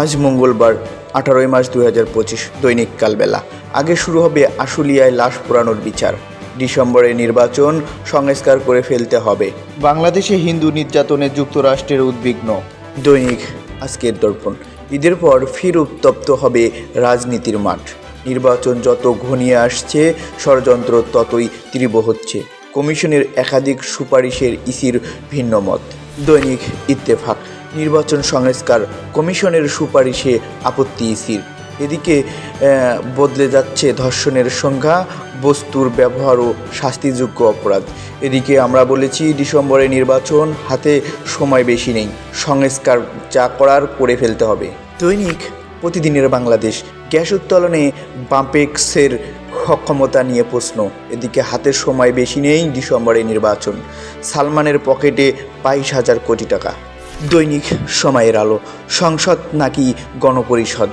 আজ মঙ্গলবার 18 মার্চ 2025 দৈনিক কালবেলা। আগে শুরু হবে আশুলিয়ায় লাশ পোড়ানোর বিচার। ডিসেম্বরে নির্বাচন সংস্কার করে ফেলতে হবে। বাংলাদেশে হিন্দু নির্যাতনে যুক্তরাষ্ট্রের উদ্বিগ্ন। দৈনিক আজকের দর্পণ। ঈদের পর ফির উত্তপ্ত হবে রাজনীতির মাঠ। নির্বাচন যত ঘনিয়ে আসছে ষড়যন্ত্র ততই তীব্র হচ্ছে। কমিশনের একাধিক সুপারিশের ইসির ভিন্ন মত। দৈনিক ইত্তেফাক। নির্বাচন সংস্কার কমিশনের সুপারিশে আপত্তি ইসির। এদিকে বদলে যাচ্ছে ধর্ষণের সংখ্যা, বস্তুর ব্যবহার ও শাস্তিযোগ্য অপরাধ। এদিকে আমরা বলেছি ডিসেম্বরে নির্বাচন, হাতে সময় বেশি নেই, সংস্কার যা করার করে ফেলতে হবে। দৈনিক প্রতিদিনের বাংলাদেশ। গ্যাস উত্তোলনে বাপেক্সের সক্ষমতা নিয়ে প্রশ্ন। এদিকে হাতে সময় বেশি নেই, ডিসেম্বরে নির্বাচন। সালমানের পকেটে 22,000 কোটি টাকা। দৈনিক সময়ের আলো। সংসদ নাকি গণপরিষদ,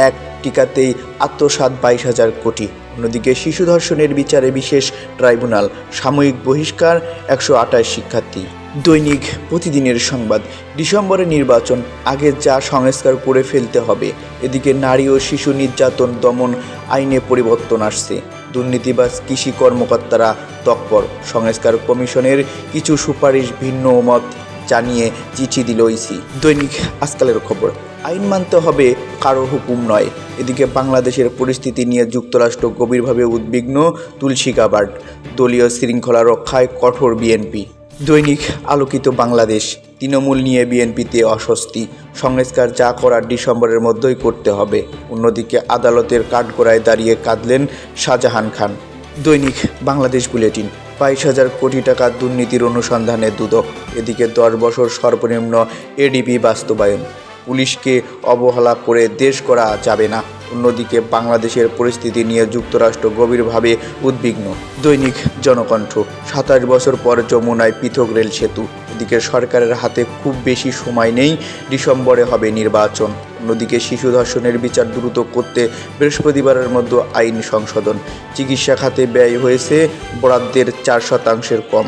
এক টিকাতেই আত্মসাৎ 22,000 কোটি। অন্যদিকে শিশু ধর্ষণের বিচারে বিশেষ ট্রাইব্যুনাল, সাময়িক বহিষ্কার 128 শিক্ষার্থী। দৈনিক প্রতিদিনের সংবাদ। ডিসেম্বরে নির্বাচন, আগে যা সংস্কার করে ফেলতে হবে। এদিকে নারী ও শিশু নির্যাতন দমন আইনে পরিবর্তন আসছে। দুর্নীতিবাজ কৃষি কর্মকর্তারা তৎপর। সংস্কার কমিশনের কিছু সুপারিশ ভিন্ন মত জানিয়ে চিঠি দিল ইসি। দৈনিক আজকালের খবর। আইন মানতে হবে, কারো হুকুম নয়। এদিকে বাংলাদেশের পরিস্থিতি নিয়ে যুক্তরাষ্ট্র গভীরভাবে উদ্বিগ্ন। তুলসী গাবার্ড। দলীয় শৃঙ্খলা রক্ষায় কঠোর বিএনপি। দৈনিক আলোকিত বাংলাদেশ। তৃণমূল নিয়ে বিএনপিতে অস্বস্তি। সংস্কার যা করার ডিসেম্বরের মধ্যেই করতে হবে। অন্যদিকে আদালতের কাঠগড়ায় দাঁড়িয়ে কাঁদলেন শাহজাহান খান। দৈনিক বাংলাদেশ বুলেটিন। 22,000 কোটি টাকা দুর্নীতির অনুসন্ধানে দুদক। এদিকে 10 বছর সর্বনিম্ন এডিপি বাস্তবায়ন। পুলিশকে অবহেলা করে দেশ করা যাবে না। অন্যদিকে বাংলাদেশের পরিস্থিতি নিয়ে যুক্তরাষ্ট্র গভীরভাবে উদ্বিগ্ন। দৈনিক জনকণ্ঠ। 27 বছর পর যমুনায় পৃথক রেল সেতু। এদিকে সরকারের হাতে খুব বেশি সময় নেই, ডিসেম্বরে হবে নির্বাচন। অন্যদিকে শিশু ধর্ষণের বিচার দ্রুত করতে বৃহস্পতিবারের মধ্যে আইন সংশোধন। চিকিৎসা খাতে ব্যয় হয়েছে বরাদ্দের 4% কম।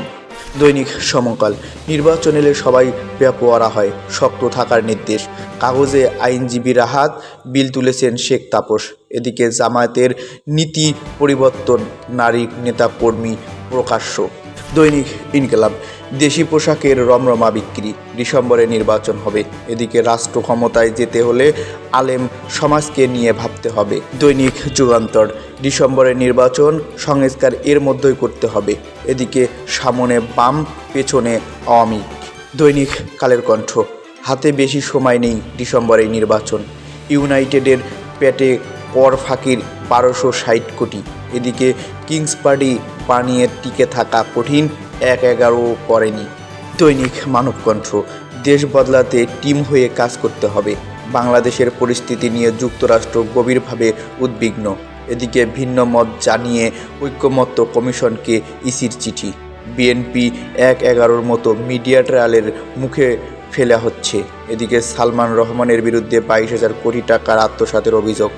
দৈনিক সমকাল। নির্বাচন এলে সবাই বেপরোয়া হয়, শক্ত থাকার নির্দেশ। কাগজে আইনজীবী রাহাত, বিল তুলেছেন শেখ তাপস। এদিকে জামায়াতের নীতি পরিবর্তন, নারী নেতাকর্মী প্রকাশ্য। দৈনিক ইনকিলাব। দেশি পোশাকের রমরমা বিক্রি, ডিসেম্বরে নির্বাচন হবে। এদিকে রাষ্ট্র ক্ষমতায় যেতে হলে আলেম সমাজকে নিয়ে ভাবতে হবে। দৈনিক যুগান্তর। ডিসেম্বরে নির্বাচন সংস্কার এর মধ্যেই করতে হবে। এদিকে সামনে বাম, পেছনে আওয়ামী। দৈনিক কালের কণ্ঠ। হাতে বেশি সময় নেই, ডিসেম্বরে নির্বাচন। ইউনাইটেডের পেটে কর ফাঁকির 1260 কোটি। এদিকে কিংস পার্টি বানিয়ে টিকে থাকা কঠিন, 1-11 করেনি। দৈনিক মানবকণ্ঠ। দেশ বদলাতে টিম হয়ে কাজ করতে হবে। বাংলাদেশের পরিস্থিতি নিয়ে যুক্তরাষ্ট্র গভীরভাবে উদ্বিগ্ন। এদিকে ভিন্ন মত জানিয়ে ঐকমত্য কমিশনকে ইসির চিঠি। বিএনপি 1-11 মতো মিডিয়া ট্রায়ালের মুখে ফেলা হচ্ছে। এদিকে সালমান রহমানের বিরুদ্ধে 22,000 কোটি টাকার আত্মসাতের অভিযোগ।